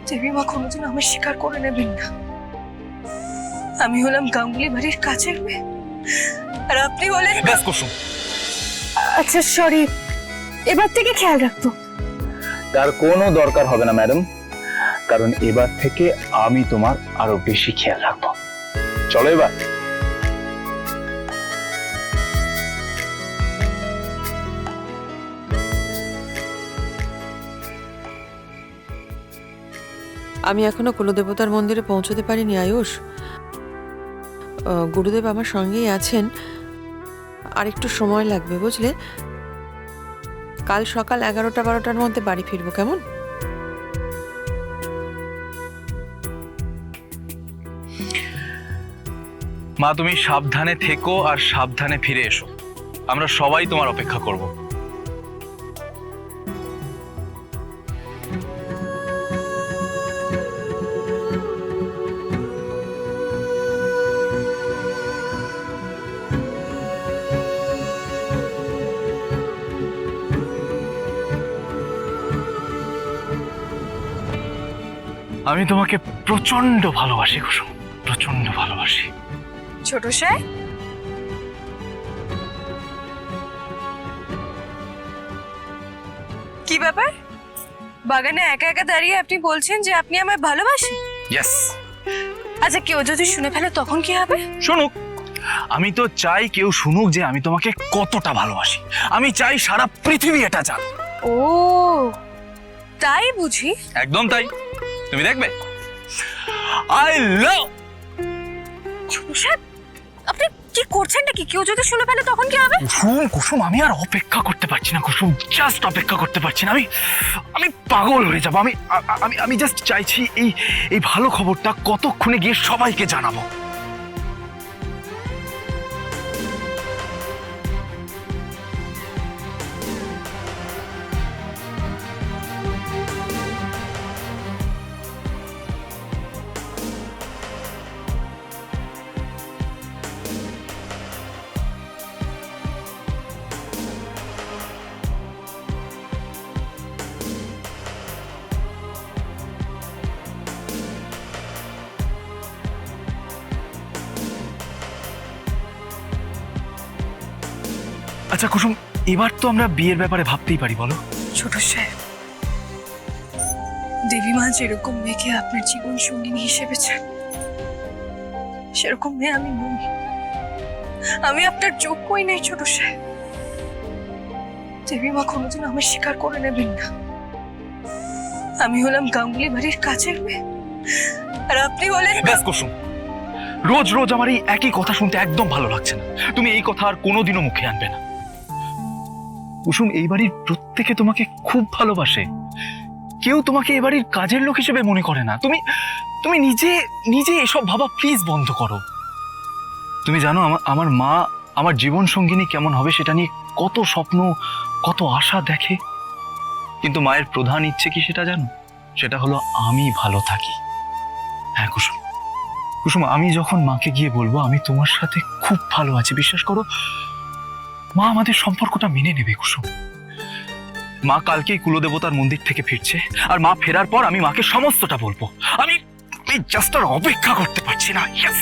দেবী মা কোনোদিন আমার স্বীকার করে নেবেন না। আমি হলাম গাঙ্গুলি বাড়ির কাছের মেয়ে, আর আপনি বলেন। ব্যাস কুসুম, আচ্ছা সরি, এবার থেকে খেয়াল রাখবো। তার কোনো দরকার হবে না ম্যাডাম, কারণ এবার থেকে আমি তোমার আরো বেশি খেয়াল রাখবো। চলো এবার। আমি এখনো কুলদেবতার মন্দিরে পৌঁছতে পারিনি আয়ুষ। গুরুদেব আমার সঙ্গেই আছেন, আর একটু সময় লাগবে বুঝলে। কাল সকাল 11টা-12টার মধ্যে বাড়ি ফিরবো, কেমন? মা তুমি সাবধানে থেকো আর সাবধানে ফিরে এসো। আমরা সবাই তোমার অপেক্ষা করব। আমি তোমাকে প্রচন্ড ভালোবাসি কুসুম, প্রচন্ড ভালোবাসি। ছোট সাহেব, কি ব্যাপার? বাগানে একা একা দাঁড়িয়ে আপনি বলছেন যে আপনি আমায় ভালোবাসেন? ইয়েস। আচ্ছা, কেউ যদি শুনে ফেলে তখন কি হবে? শুনুক। আমি তো চাই কেউ শুনুক যে আমি তোমাকে কতটা ভালোবাসি। আমি চাই সারা পৃথিবী এটা জান। ও তাই বুঝি? একদম তাই। তুমি দেখবে। I love. ছোট সাহেব, আপনি কি করছেন নাকি? কেউ যদি শুনে ফেলে তখন কি হবে? কুসুম, কুসুম, আমি আর অপেক্ষা করতে পারছি না কুসুম, জাস্ট অপেক্ষা করতে পারছি না। আমি পাগল হয়ে যাব। আমি জাস্ট চাইছি এই ভালো খবরটা কতক্ষণে গিয়ে সবাইকে জানাবো। আচ্ছা কুসুম, এবার তো আমরা বিয়ের ব্যাপারে ভাবতেই পারি, বলো? ছোট সাহেব, দেবী মা যেরকম মেয়েকে আপনার জীবন সঙ্গিনী হিসেবে চান, সেরকম মেয়ে আমি নই। আমি আপনার যোগ্যই নেই ছোট সাহেব। দেবী মা কোনোদিন আমার স্বীকার করে নেবেন না। আমি হলাম গাঙ্গুলি বাড়ির কাছের মেয়ে, আর আপনি বলেন। ব্যাস কুসুম, রোজ রোজ আমার এই একই কথা শুনতে একদম ভালো লাগছে না। তুমি এই কথা আর কোনোদিনও মুখে আনবে না কুসুম। এই বাড়ির প্রত্যেকে তোমাকে খুব ভালোবাসে। কেউ তোমাকে এ বাড়ির কাজের লোক হিসেবে মনে করে না। তুমি নিজে নিজে এসব ভাবা প্লিজ বন্ধ করো। তুমি জানো আমার মা আমার জীবন সঙ্গিনী কেমন হবে সেটা নিয়ে কত স্বপ্ন, কত আশা দেখে। কিন্তু মায়ের প্রধান ইচ্ছে কি সেটা জানো? সেটা হলো আমি ভালো থাকি। হ্যাঁ কুসুম, কুসুম, আমি যখন মাকে গিয়ে বলবো আমি তোমার সাথে খুব ভালো আছি, বিশ্বাস করো মা আমাদের সম্পর্কটা মেনে নেবে কুসুম। মা কালকেই কুলদেবতার মন্দির থেকে ফিরছে, আর মা ফেরার পর আমি মাকে সমস্তটা বলবো। আমি জাস্ট আর অপেক্ষা করতে পারছি না। ইয়েস।